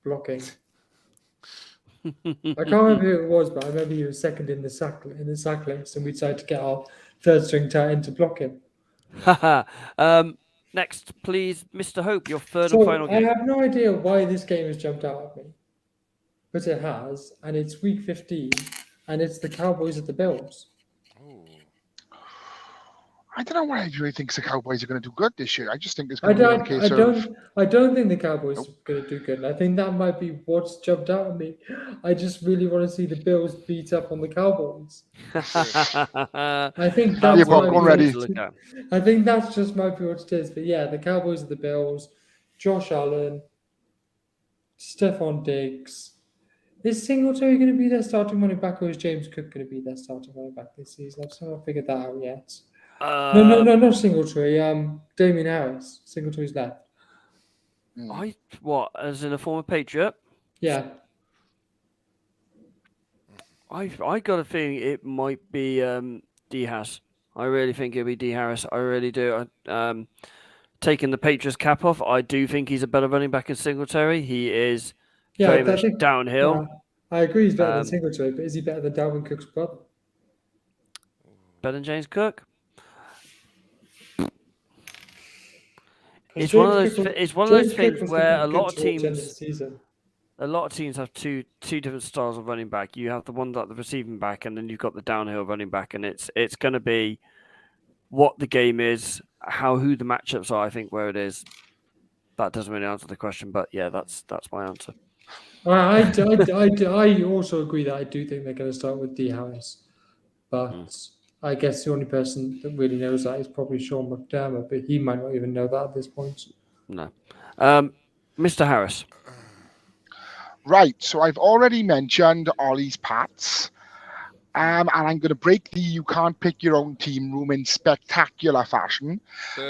blocking? I can't remember who it was, but I remember he was second in the sack list, and we decided to get our third string tight end to block him. Next, please, Mr. Hope, your third and final game. I have no idea why this game has jumped out at me, but it has, and it's week 15, and it's the Cowboys at the Bills. I don't know why I really think the Cowboys are going to do good this year. I just think it's going to be a case of... I don't think the Cowboys are going to do good. And I think that might be what's jumped out at me. I just really want to see the Bills beat up on the Cowboys. I think that's I think that's just might be what it is. But yeah, the Cowboys are the Bills. Josh Allen, Stephon Diggs. Is Singletary going to be their starting running back, or is James Cook going to be their starting running back this season? I've still not figured that out yet. No, not Singletary. Damien Harris. Singletary's left. As in a former Patriot? Yeah. I got a feeling it might be D. Harris. I really think it'll be D. Harris. I really do. Taking the Patriots cap off, I do think he's a better running back than Singletary. He is very much downhill. Yeah, I agree he's better than Singletary, but is he better than Dalvin Cook's brother? Better than James Cook? It's one of those things where a lot of teams have two different styles of running back. You have the one that the receiving back, and then you've got the downhill running back, and it's going to be what the game is, who the matchups are. I think where it is. That doesn't really answer the question, but yeah, that's my answer. I also agree that I do think they're going to start with D. Harris, but. I guess the only person that really knows that is probably Sean McDermott, but he might not even know that at this point. No. Mr. Harris. Right, so I've already mentioned Ollie's Pats. And I'm going to break the you can't pick your own team room in spectacular fashion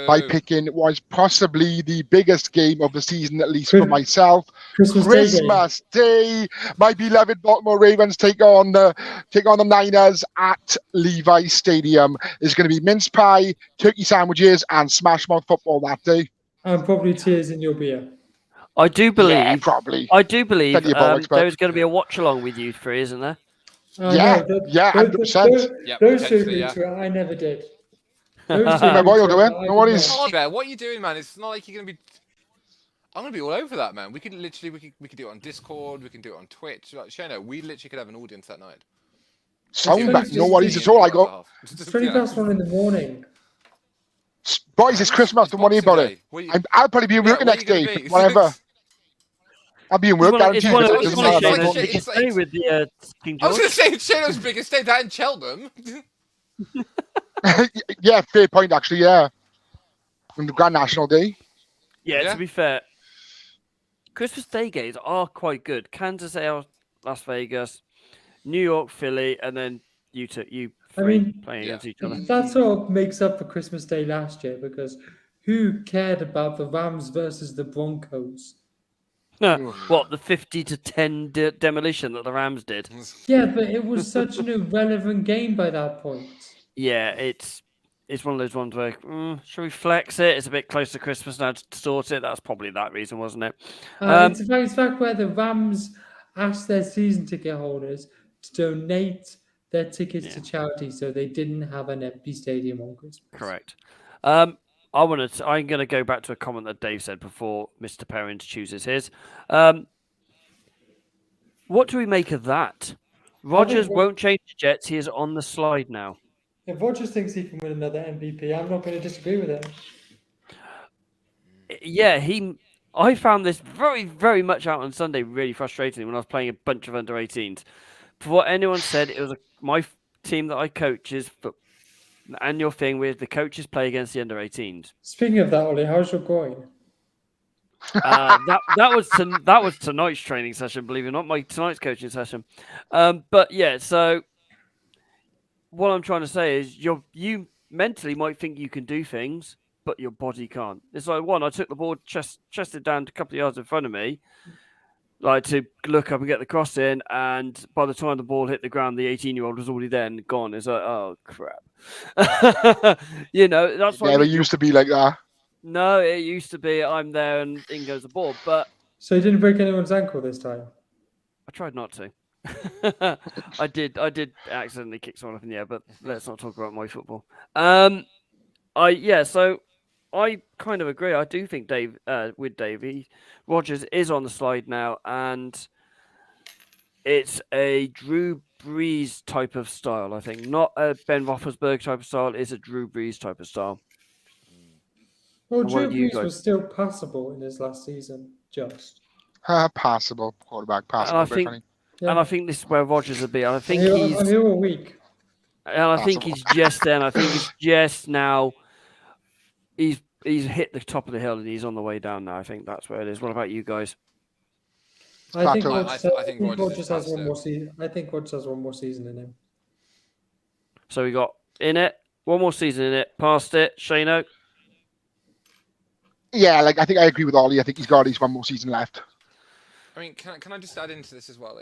by picking what was possibly the biggest game of the season, at least for myself. Christmas Day. My beloved Baltimore Ravens take on the Niners at Levi's Stadium. It's going to be mince pie, turkey sandwiches, and smash mouth football that day. And probably tears in your beer. I do believe. Yeah, probably. I do believe there is going to be a watch along with you three, isn't there? 100%. Those 2 weeks, I never did. My boy will do it. No worries. What are you doing, man? It's not like you're gonna be. I'm gonna be all over that, man. We could literally, we could do it on Discord. We can do it on Twitch. Like, Shano, we literally could have an audience that night. Sound back. No worries at all. I go. It's 1:20 in the morning. Boys, it's Christmas. Don't worry about it. I'll probably be in work the next day. Whatever. I'll be in work. It's one of Shano's biggest day with the King George. I was going to say it's Shano's biggest day. That in Cheltenham. Yeah, fair point. Actually, yeah. On the Grand National Day. Yeah, to be fair, Christmas Day games are quite good. Kansas City, Las Vegas, New York, Philly, and then you three playing against each other. That sort of makes up for Christmas Day last year because who cared about the Rams versus the Broncos? What, the 50-10 demolition that the Rams did? Yeah, but it was such an irrelevant game by that point. Yeah, it's one of those ones where should we flex it? It's a bit close to Christmas now to sort it. That's probably that reason, wasn't it? It's fact where the Rams asked their season ticket holders to donate their tickets to charity, so they didn't have an empty stadium on Christmas. Correct. I'm going to go back to a comment that Dave said before Mr. Perrins chooses his. What do we make of that? Rodgers won't change the Jets. He is on the slide now. If Rodgers thinks he can win another MVP, I'm not going to disagree with him. Yeah, I found this very, very much out on Sunday really frustrating when I was playing a bunch of under-18s. For what anyone said, it was my team that I coach is an annual thing where the coaches play against the under-18s. Speaking of that, Ollie, how's your groin? That was tonight's training session, believe it or not, tonight's coaching session. But yeah, so what I'm trying to say is you mentally might think you can do things, but your body can't. It's like I took the ball, chested down a couple of yards in front of me, like to look up and get the cross in, and by the time the ball hit the ground, the 18-year-old was already there and gone. It's like, oh crap. That's why it used to be like that. No, it used to be I'm there and in goes the ball, but so you didn't break anyone's ankle this time? I tried not to. I did accidentally kick someone up in the air, but let's not talk about my football. So I kind of agree. I do think with Davey, Rodgers is on the slide now, and it's a Drew Brees type of style. I think not a Ben Roethlisberger type of style. It's a Drew Brees type of style. Well, Drew Brees was still passable in his last season, just. Passable quarterback, passable. And I think this is where Rodgers will be. I think I'm here all week. And I think he's just there. And I think he's just now. He's hit the top of the hill and he's on the way down now. I think that's where it is. What about you guys? I think Rodgers has one more season. I think Rodgers has one more season in him. So we got in it, one more season in it, past it. Shano? Yeah, I think I agree with Ollie. I think he's got at least one more season left. I mean, can I just add into this as well?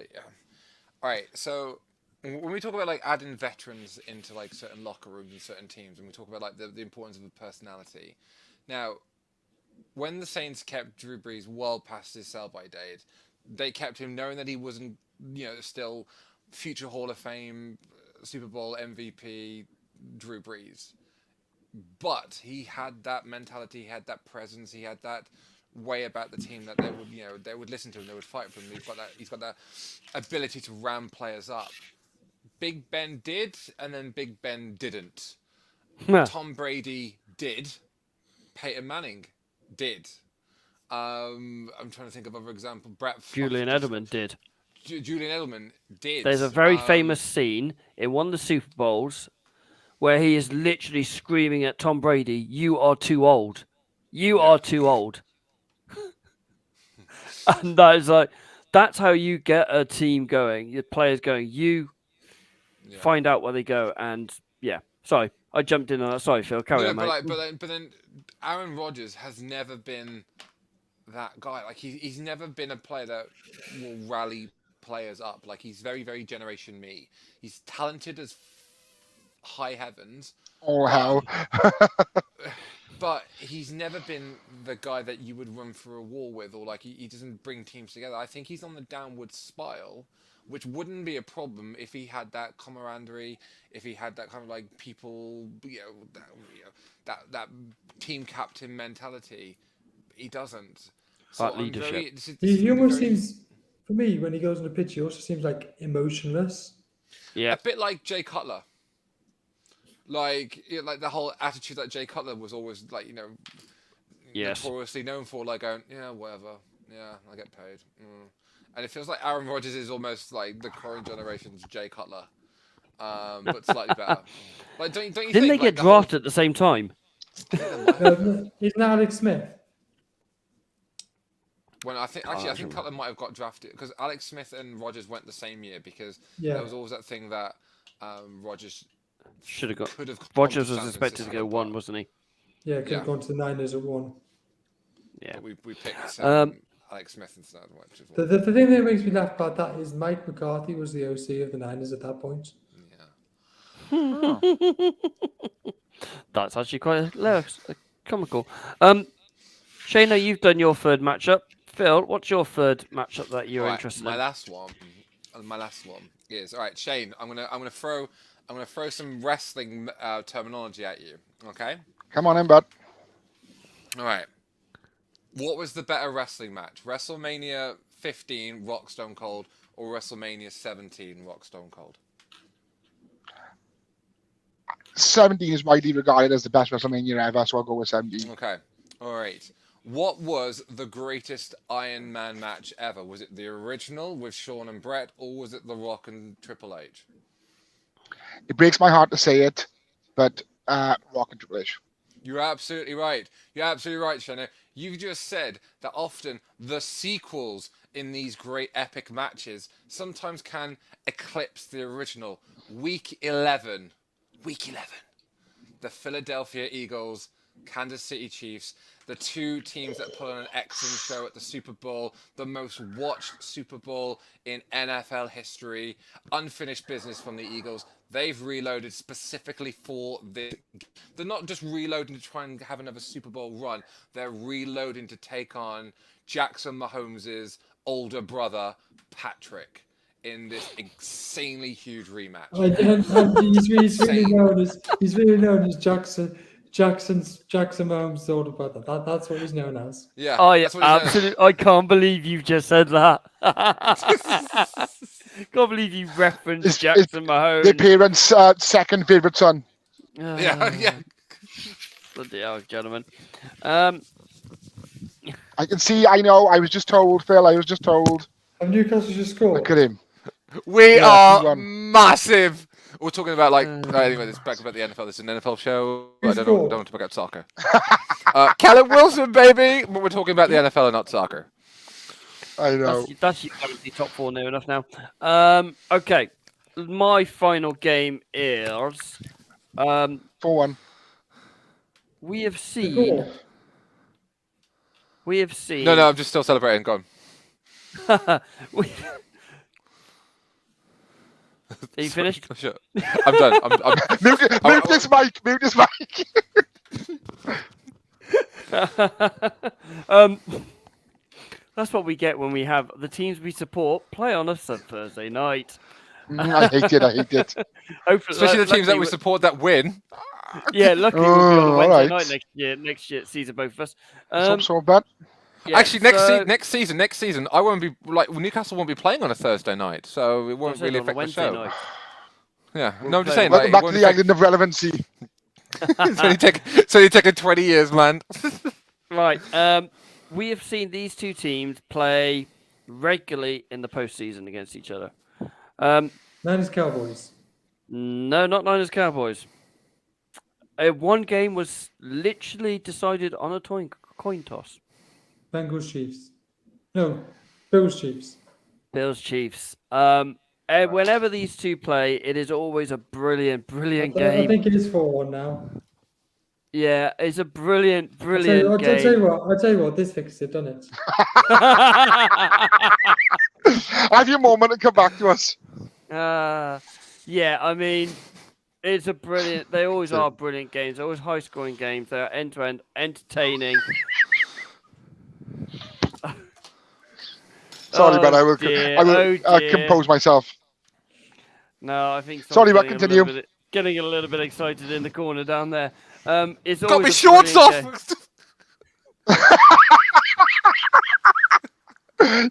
All right, so when we talk about adding veterans into certain locker rooms and certain teams, and we talk about the importance of the personality. Now, when the Saints kept Drew Brees well past his sell-by date, they kept him knowing that he wasn't, still future Hall of Fame, Super Bowl MVP Drew Brees. But he had that mentality, he had that presence, he had that way about the team that they would listen to him, they would fight for him. He's got that ability to ram players up. Big Ben did, and then Big Ben didn't. Tom Brady did. Peyton Manning did. I'm trying to think of other examples. Julian Edelman did. Julian Edelman did. There's a very famous scene in one of the Super Bowls where he is literally screaming at Tom Brady, "You are too old. You are too old." And that's how you get a team going, your players going. You find out where they go, and sorry, I jumped in on that. Sorry, Phil, carry on, mate. But then Aaron Rodgers has never been that guy. He's never been a player that will rally players up. He's very, very Generation Me. He's talented as high heavens. Oh, how? But he's never been the guy that you would run through a wall with, or like he doesn't bring teams together. I think he's on the downward spiral, which wouldn't be a problem if he had that camaraderie, if he had that kind of like people, that team captain mentality. He doesn't. So That leadership. He almost seems, for me, when he goes on the pitch, he also seems like emotionless. Yeah. A bit like Jay Cutler. Like the whole attitude that Jay Cutler was always like, Yes. notoriously known for, like going, yeah, whatever, yeah, I get paid. And it feels like Aaron Rodgers is almost like the current generation's Jay Cutler, but slightly better. Like, don't you Didn't think? they get drafted at the same time? Isn't Alex Smith? When I think Cutler might have got drafted because Alex Smith and Rodgers went the same year because there was always that thing that Rodgers should have got. Could have. Rodgers was expected to go 1, wasn't he? Yeah, could have gone to the Niners at 1. Yeah. But we picked Alex Smith instead. The thing that makes me laugh about that is Mike McCarthy was the OC of the Niners at that point. Yeah. That's actually quite hilarious, comical. Shayna, you've done your third matchup. Phil, what's your third matchup that you're interested in? My last one is all right. Shane, I'm gonna throw some wrestling terminology at you. Okay. Come on in, bud. All right. What was the better wrestling match? WrestleMania 15, Rock Stone Cold, or WrestleMania 17, Rock Stone Cold? 17 is widely regarded as the best WrestleMania ever, so I'll go with 17. Okay. All right. What was the greatest Iron Man match ever? Was it the original with Shawn and Brett, or was it The Rock and Triple H? It breaks my heart to say it, but Rock and Triple H. You're absolutely right. You're absolutely right, Shana. You just said that often the sequels in these great epic matches sometimes can eclipse the original. Week 11. The Philadelphia Eagles, Kansas City Chiefs, the two teams that put on an excellent show at the Super Bowl, the most watched Super Bowl in NFL history, unfinished business from the Eagles. They've reloaded specifically for this. They're not just reloading to try and have another Super Bowl run. They're reloading to take on Jackson Mahomes' older brother, Patrick, in this insanely huge rematch. He's really known as Jackson Mahomes' older brother. That's what he's known as. Yeah. Oh yeah, absolutely. I can't believe you just said that. Can't believe you referenced Jackson Mahomes. The parents' second favourite son. Yeah. Bloody hell, gentlemen. I can see, I know, I was just told, Phil, Have Newcastle just scored? Look at him. We are massive. We're talking about anyway. This is back about the NFL. This is an NFL show. I don't want to talk about soccer. Callum Wilson, baby. But we're talking about the NFL and not soccer. I know. That's the top 4 near enough now. Okay. My final game is 4-1. We have seen. No, I'm just still celebrating. Go on. Are you finished? Sure. I'm done. Move this mic. That's what we get when we have the teams we support play on us on Thursday night. I hate it. Especially the teams that we support that win. Yeah, luckily we'll be on a Wednesday night next year. Season both of us. So bad. Yeah, actually, next season, I won't be Newcastle won't be playing on a Thursday night, so it won't really affect the show. Night. Yeah, no, I'm just saying. Welcome back to the island of relevancy. It's only taken 20 years, man. Right. We have seen these two teams play regularly in the postseason against each other. Niners Cowboys. No, not Niners Cowboys. One game was literally decided on a coin toss. Bengals Chiefs. No, Bills Chiefs. Bills Chiefs. Whenever these two play, it is always a brilliant game. I think it is 4-1 now. Yeah, it's a brilliant game. I'll tell you what, this fixed it, doesn't it? Have your moment and come back to us. Yeah, I mean, It's a brilliant. They always are brilliant games. They're always high-scoring games. They're end-to-end entertaining. Sorry, but I will compose myself. No, I think Sorry, but continue. Getting a little bit excited in the corner down there. It's Got always my shorts off.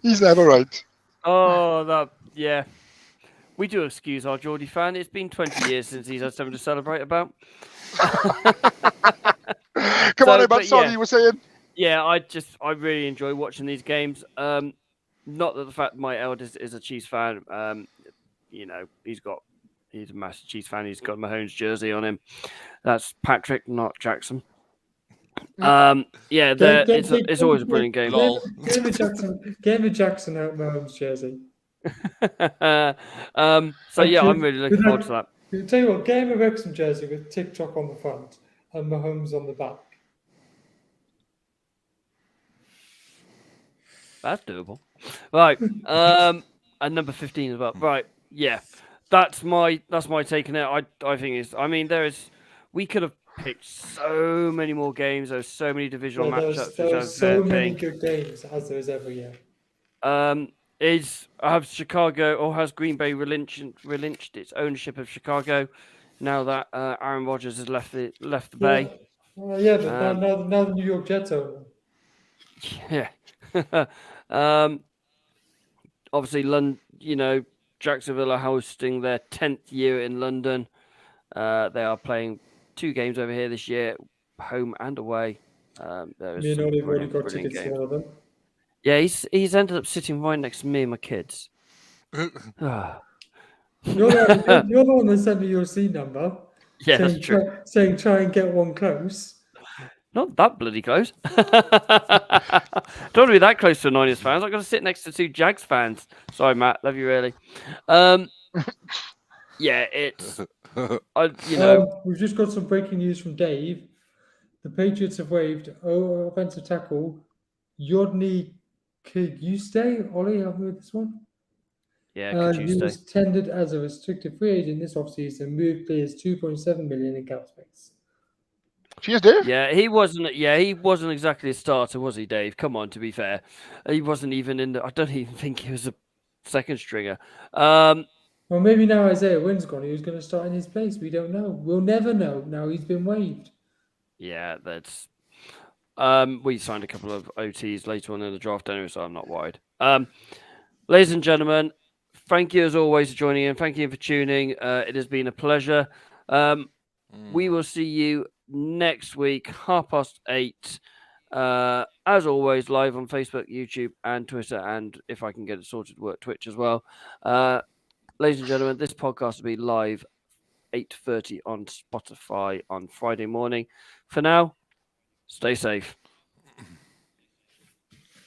He's never right. Oh, yeah. We do excuse our Geordie fan. It's been 20 years since he's had something to celebrate about. Come on, but sorry, you were saying. Yeah, I really enjoy watching these games. Not that the fact my eldest is a Chiefs fan. He's a massive Chiefs fan. He's got Mahomes jersey on him. That's Patrick, not Jackson. It's always a brilliant game. Game of Jackson out Mahomes jersey. I'm really looking forward to that. I'll tell you what, game of Wrexham jersey with TikTok on the front and Mahomes on the back. That's doable. Right. And number 15 as well. Right. Yeah. That's my take on it. I think we could have picked so many more games. There's so many divisional matchups. There's so many good games as there is every year. Has Green Bay relinquished its ownership of Chicago now that Aaron Rodgers has left the Bay? But now the New York Jets own them. Yeah. Obviously, Jacksonville are hosting their 10th year in London. They are playing 2 games over here this year, home and away. Me and Olive already got tickets to one of them. Yeah, he's ended up sitting right next to me and my kids. You're the one that sent me your seat number. Yeah, that's true. Saying try and get one close. Not that bloody close. Don't want to be that close to Niners fans. I've got to sit next to 2 Jags fans. Sorry, Matt. Love you really. It's... We've just got some breaking news from Dave. The Patriots have waived offensive tackle Yodny Kiguste. Ollie, help me with this one. Yeah, he was tendered as a restricted free agent this offseason, moved players $2.7 million in cap space. Cheers, Dave. Yeah, he wasn't exactly a starter, was he, Dave? Come on, to be fair. He wasn't even in I don't even think he was a second stringer. Well, maybe now Isaiah Wynn's gone. He was going to start in his place. We don't know. We'll never know. Now he's been waived. Yeah, that's... we signed a couple of OTs later on in the draft anyway, so I'm not worried. Ladies and gentlemen, thank you as always for joining in. Thank you for tuning. It has been a pleasure. We will see you next week, 8:30. As always, live on Facebook, YouTube, and Twitter, and if I can get it sorted, work Twitch as well. Ladies and gentlemen, this podcast will be live 8:30 on Spotify on Friday morning. For now, stay safe.